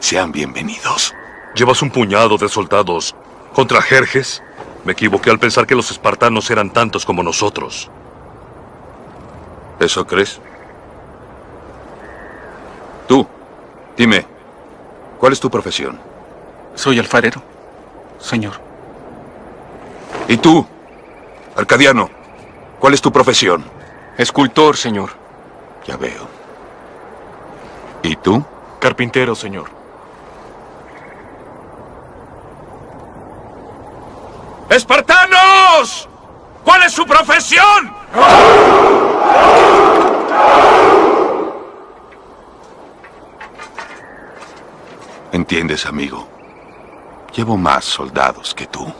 Sean bienvenidos. Llevas un puñado de soldados contra Jerjes. Me equivoqué al pensar que los espartanos eran tantos como nosotros. ¿Eso crees? Tú, dime, ¿cuál es tu profesión? Soy alfarero, señor. ¿Y tú, Arcadiano, cuál es tu profesión? Escultor, señor. Ya veo. ¿Y tú? Carpintero, señor. ¡Espartanos! ¿Cuál es su profesión? ¿Entiendes, amigo? Llevo más soldados que tú.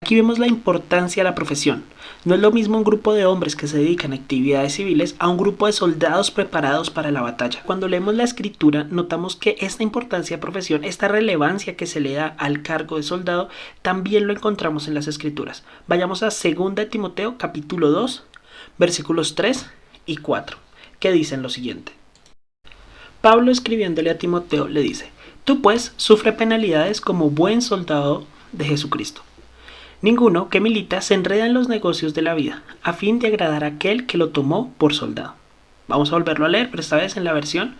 Aquí vemos la importancia de la profesión. No es lo mismo un grupo de hombres que se dedican a actividades civiles a un grupo de soldados preparados para la batalla. Cuando leemos la escritura notamos que esta importancia de profesión, esta relevancia que se le da al cargo de soldado, también lo encontramos en las escrituras. Vayamos a 2 de Timoteo capítulo 2, versículos 3 y 4, que dicen lo siguiente. Pablo, escribiéndole a Timoteo, le dice: tú pues sufre penalidades como buen soldado de Jesucristo. Ninguno que milita se enreda en los negocios de la vida, a fin de agradar a aquel que lo tomó por soldado. Vamos a volverlo a leer, pero esta vez en la versión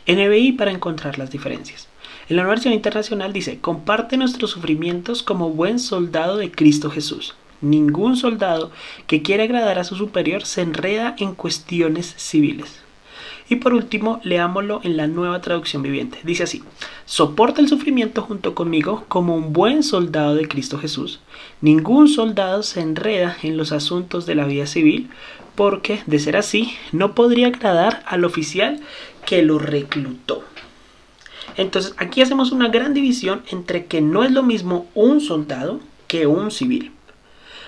NBI para encontrar las diferencias. En la versión internacional dice: comparte nuestros sufrimientos como buen soldado de Cristo Jesús. Ningún soldado que quiera agradar a su superior se enreda en cuestiones civiles. Y por último, leámoslo en la Nueva Traducción Viviente. Dice así: soporta el sufrimiento junto conmigo como un buen soldado de Cristo Jesús. Ningún soldado se enreda en los asuntos de la vida civil, porque, de ser así, no podría agradar al oficial que lo reclutó. Entonces, aquí hacemos una gran división entre que no es lo mismo un soldado que un civil.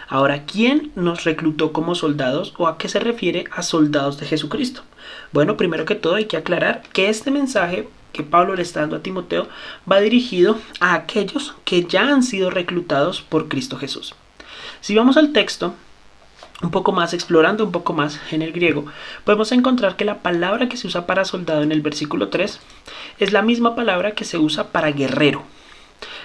Ahora, ¿quién nos reclutó como soldados o a qué se refiere a soldados de Jesucristo? Bueno, primero que todo hay que aclarar que este mensaje que Pablo le está dando a Timoteo va dirigido a aquellos que ya han sido reclutados por Cristo Jesús. Si vamos al texto, un poco más, explorando un poco más en el griego, podemos encontrar que la palabra que se usa para soldado en el versículo 3 es la misma palabra que se usa para guerrero.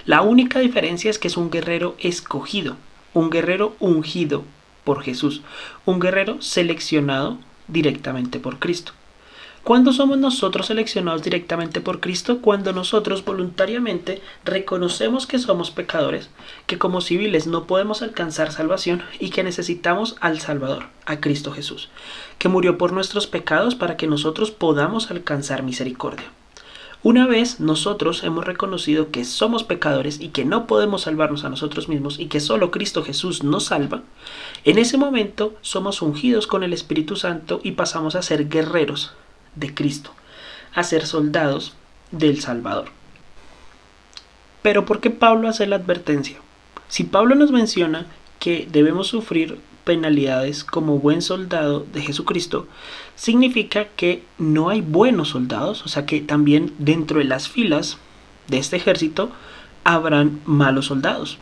La única diferencia es que es un guerrero escogido, un guerrero ungido por Jesús, un guerrero seleccionado directamente por Cristo. ¿Cuándo somos nosotros seleccionados directamente por Cristo? Cuando nosotros voluntariamente reconocemos que somos pecadores, que como civiles no podemos alcanzar salvación y que necesitamos al Salvador, a Cristo Jesús, que murió por nuestros pecados para que nosotros podamos alcanzar misericordia. Una vez nosotros hemos reconocido que somos pecadores y que no podemos salvarnos a nosotros mismos y que solo Cristo Jesús nos salva, en ese momento somos ungidos con el Espíritu Santo y pasamos a ser guerreros de Cristo, a ser soldados del Salvador. Pero ¿por qué Pablo hace la advertencia? Si Pablo nos menciona que debemos sufrir penalidades como buen soldado de Jesucristo, significa que no hay buenos soldados, o sea que también dentro de las filas de este ejército habrán malos soldados.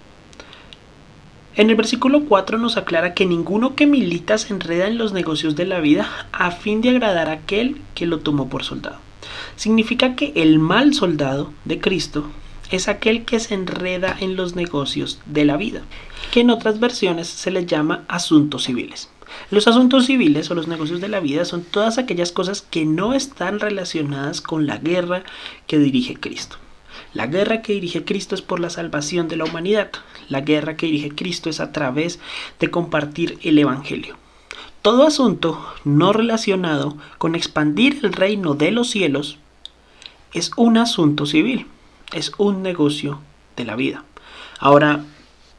En el versículo 4 nos aclara que ninguno que milita se enreda en los negocios de la vida a fin de agradar a aquel que lo tomó por soldado. Significa que el mal soldado de Cristo es aquel que se enreda en los negocios de la vida, que en otras versiones se les llama asuntos civiles. Los asuntos civiles o los negocios de la vida son todas aquellas cosas que no están relacionadas con la guerra que dirige Cristo. La guerra que dirige Cristo es por la salvación de la humanidad. La guerra que dirige Cristo es a través de compartir el Evangelio. Todo asunto no relacionado con expandir el reino de los cielos es un asunto civil, es un negocio de la vida. Ahora,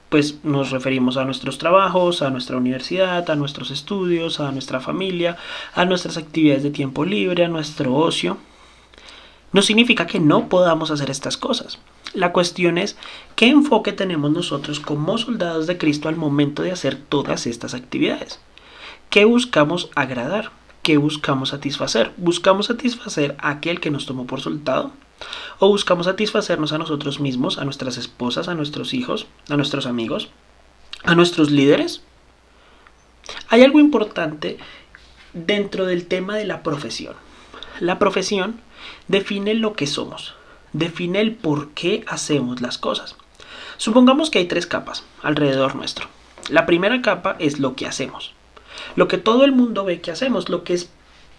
pues nos referimos a nuestros trabajos, a nuestra universidad, a nuestros estudios, a nuestra familia, a nuestras actividades de tiempo libre, a nuestro ocio. No significa que no podamos hacer estas cosas. La cuestión es qué enfoque tenemos nosotros como soldados de Cristo al momento de hacer todas estas actividades. ¿Qué buscamos agradar? ¿Qué buscamos satisfacer? ¿Buscamos satisfacer a aquel que nos tomó por soldado? ¿O buscamos satisfacernos a nosotros mismos, a nuestras esposas, a nuestros hijos, a nuestros amigos, a nuestros líderes? Hay algo importante dentro del tema de la profesión. La profesión define lo que somos, define el por qué hacemos las cosas. Supongamos que hay 3 capas alrededor nuestro. La primera capa es lo que hacemos, lo que todo el mundo ve que hacemos, lo que es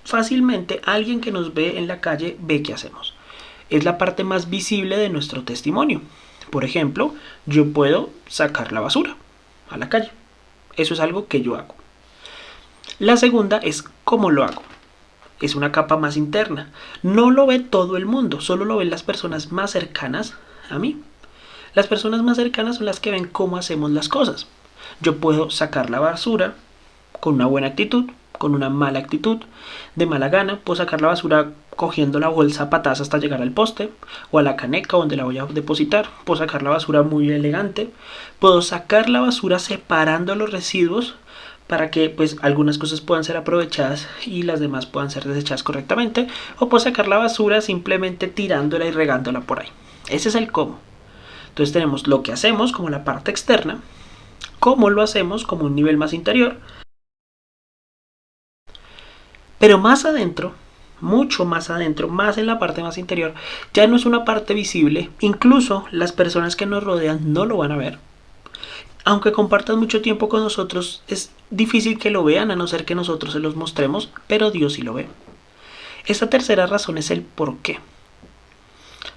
fácilmente alguien que nos ve en la calle ve que hacemos. Es la parte más visible de nuestro testimonio. Por ejemplo, yo puedo sacar la basura a la calle. Eso es algo que yo hago. La segunda es cómo lo hago. Es una capa más interna. No lo ve todo el mundo, solo lo ven las personas más cercanas a mí. Las personas más cercanas son las que ven cómo hacemos las cosas. Yo puedo sacar la basura con una buena actitud, con una mala actitud, de mala gana. Puedo sacar la basura cogiendo la bolsa a patas hasta llegar al poste o a la caneca donde la voy a depositar. Puedo sacar la basura muy elegante. Puedo sacar la basura separando los residuos para que pues algunas cosas puedan ser aprovechadas y las demás puedan ser desechadas correctamente. O puedo sacar la basura simplemente tirándola y regándola por ahí. Ese es el cómo. Entonces tenemos lo que hacemos como la parte externa, cómo lo hacemos como un nivel más interior. Pero más adentro, mucho más adentro, más en la parte más interior, ya no es una parte visible. Incluso las personas que nos rodean no lo van a ver. Aunque compartan mucho tiempo con nosotros, es difícil que lo vean a no ser que nosotros se los mostremos, pero Dios sí lo ve. Esta tercera razón es el por qué.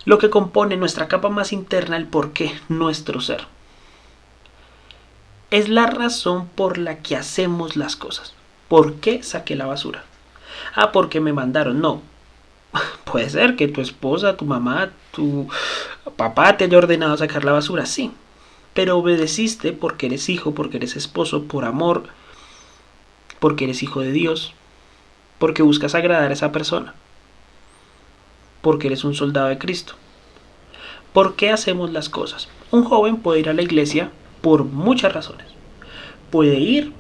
Lo que compone nuestra capa más interna, el por qué, nuestro ser. Es la razón por la que hacemos las cosas. ¿Por qué saqué la basura? Ah, porque me mandaron. No. Puede ser que tu esposa, tu mamá, tu papá te haya ordenado sacar la basura, sí. Pero obedeciste porque eres hijo, porque eres esposo, por amor, porque eres hijo de Dios, porque buscas agradar a esa persona, porque eres un soldado de Cristo. ¿Por qué hacemos las cosas? Un joven puede ir a la iglesia por muchas razones. Puede ir,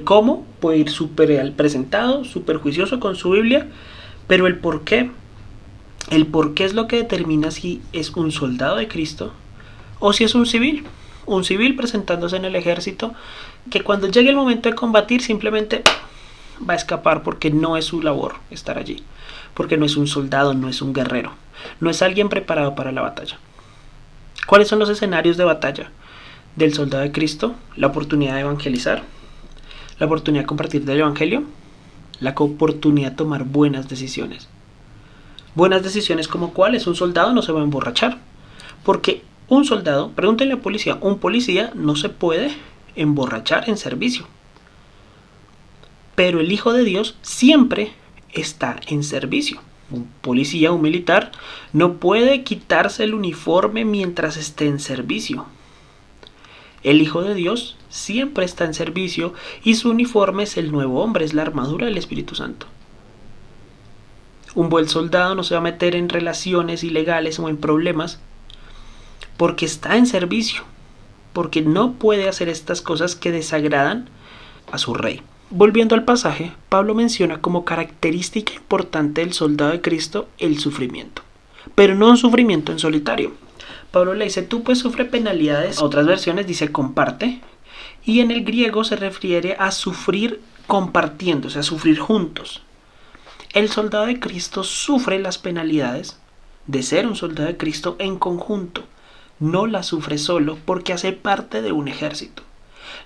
¿cómo? Puede ir súper presentado, súper juicioso con su Biblia, pero el por qué es lo que determina si es un soldado de Cristo o si es un civil presentándose en el ejército, que cuando llegue el momento de combatir simplemente va a escapar porque no es su labor estar allí, porque no es un soldado, no es un guerrero, no es alguien preparado para la batalla. ¿Cuáles son los escenarios de batalla del soldado de Cristo? La oportunidad de evangelizar, la oportunidad de compartir del evangelio, la oportunidad de tomar buenas decisiones. Buenas decisiones como cuáles. Un soldado no se va a emborrachar, porque un soldado, pregúntenle a policía, un policía no se puede emborrachar en servicio. Pero el Hijo de Dios siempre está en servicio. Un policía, un militar, no puede quitarse el uniforme mientras esté en servicio. El Hijo de Dios siempre está en servicio y su uniforme es el nuevo hombre, es la armadura del Espíritu Santo. Un buen soldado no se va a meter en relaciones ilegales o en problemas porque está en servicio, porque no puede hacer estas cosas que desagradan a su rey. Volviendo al pasaje, Pablo menciona como característica importante del soldado de Cristo el sufrimiento, pero no un sufrimiento en solitario. Pablo le dice, tú pues sufre penalidades, otras versiones dice comparte, y en el griego se refiere a sufrir compartiendo, o sea, sufrir juntos. El soldado de Cristo sufre las penalidades de ser un soldado de Cristo en conjunto, no las sufre solo porque hace parte de un ejército.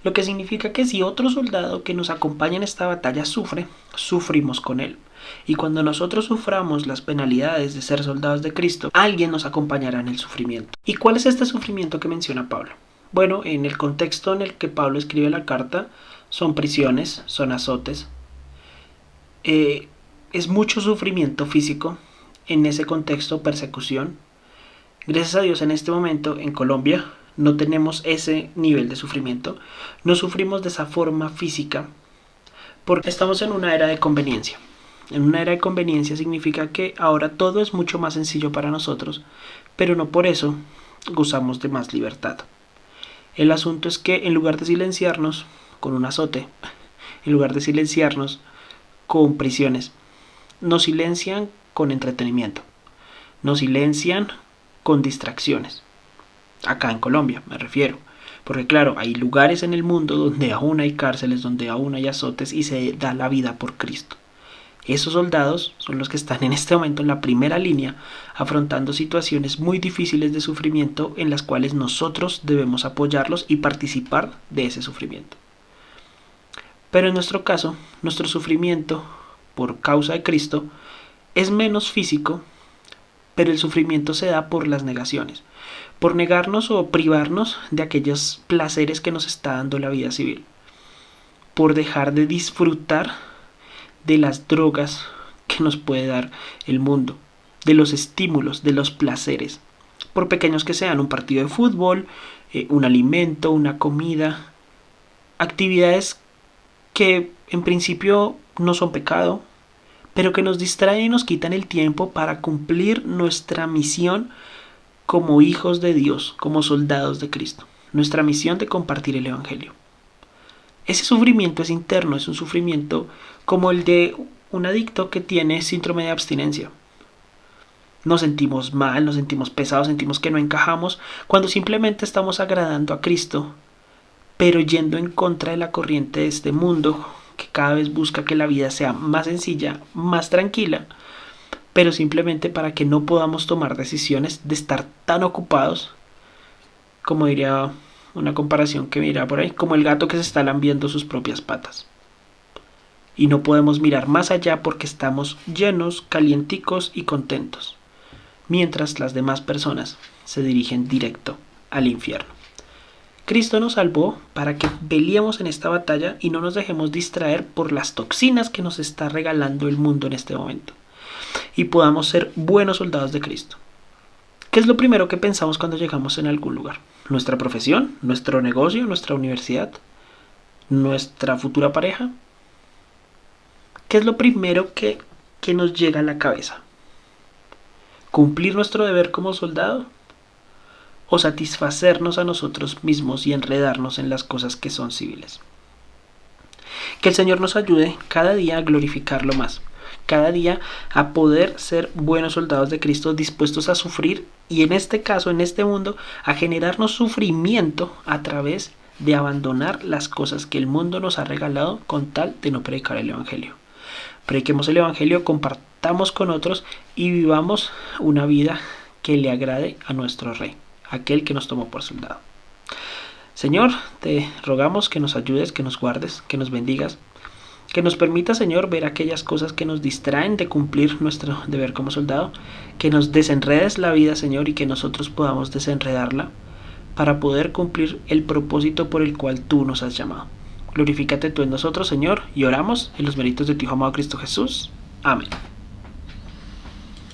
Lo que significa que si otro soldado que nos acompaña en esta batalla sufre, sufrimos con él. Y cuando nosotros suframos las penalidades de ser soldados de Cristo, alguien nos acompañará en el sufrimiento. ¿Y cuál es este sufrimiento que menciona Pablo? Bueno, en el contexto en el que Pablo escribe la carta, son prisiones, son azotes. Es mucho sufrimiento físico, en ese contexto persecución. Gracias a Dios en este momento en Colombia no tenemos ese nivel de sufrimiento, no sufrimos de esa forma física porque estamos en una era de conveniencia. En una era de conveniencia significa que ahora todo es mucho más sencillo para nosotros, pero no por eso gozamos de más libertad. El asunto es que en lugar de silenciarnos con un azote, en lugar de silenciarnos con prisiones, nos silencian con entretenimiento, nos silencian con distracciones. Acá en Colombia me refiero, porque claro, hay lugares en el mundo donde aún hay cárceles, donde aún hay azotes y se da la vida por Cristo. Esos soldados son los que están en este momento en la primera línea, afrontando situaciones muy difíciles de sufrimiento en las cuales nosotros debemos apoyarlos y participar de ese sufrimiento. Pero en nuestro caso, nuestro sufrimiento por causa de Cristo es menos físico, pero el sufrimiento se da por las negaciones, por negarnos o privarnos de aquellos placeres que nos está dando la vida civil, por dejar de disfrutar de las drogas que nos puede dar el mundo, de los estímulos, de los placeres, por pequeños que sean, un partido de fútbol, un alimento, una comida, actividades que en principio no son pecado, pero que nos distraen y nos quitan el tiempo para cumplir nuestra misión como hijos de Dios, como soldados de Cristo, nuestra misión de compartir el Evangelio. Ese sufrimiento es interno, es un sufrimiento como el de un adicto que tiene síndrome de abstinencia. Nos sentimos mal, nos sentimos pesados, sentimos que no encajamos, cuando simplemente estamos agradando a Cristo, pero yendo en contra de la corriente de este mundo, que cada vez busca que la vida sea más sencilla, más tranquila, pero simplemente para que no podamos tomar decisiones de estar tan ocupados, como diría una comparación que mira por ahí, como el gato que se está lambiendo sus propias patas. Y no podemos mirar más allá porque estamos llenos, calienticos y contentos, mientras las demás personas se dirigen directo al infierno. Cristo nos salvó para que peleemos en esta batalla y no nos dejemos distraer por las toxinas que nos está regalando el mundo en este momento, y podamos ser buenos soldados de Cristo. ¿Qué es lo primero que pensamos cuando llegamos en algún lugar? ¿Nuestra profesión? ¿Nuestro negocio? ¿Nuestra universidad? ¿Nuestra futura pareja? ¿Qué es lo primero que nos llega a la cabeza? ¿Cumplir nuestro deber como soldado? ¿O satisfacernos a nosotros mismos y enredarnos en las cosas que son civiles? Que el Señor nos ayude cada día a glorificarlo más, cada día a poder ser buenos soldados de Cristo dispuestos a sufrir y en este caso, en este mundo, a generarnos sufrimiento a través de abandonar las cosas que el mundo nos ha regalado con tal de no predicar el Evangelio. Prediquemos el Evangelio, compartamos con otros y vivamos una vida que le agrade a nuestro Rey, aquel que nos tomó por soldado. Señor, te rogamos que nos ayudes, que nos guardes, que nos bendigas, que nos permita, Señor, ver aquellas cosas que nos distraen de cumplir nuestro deber como soldado, que nos desenredes la vida, Señor, y que nosotros podamos desenredarla para poder cumplir el propósito por el cual tú nos has llamado. Glorifícate tú en nosotros, Señor, y oramos en los méritos de tu Hijo amado Cristo Jesús. Amén.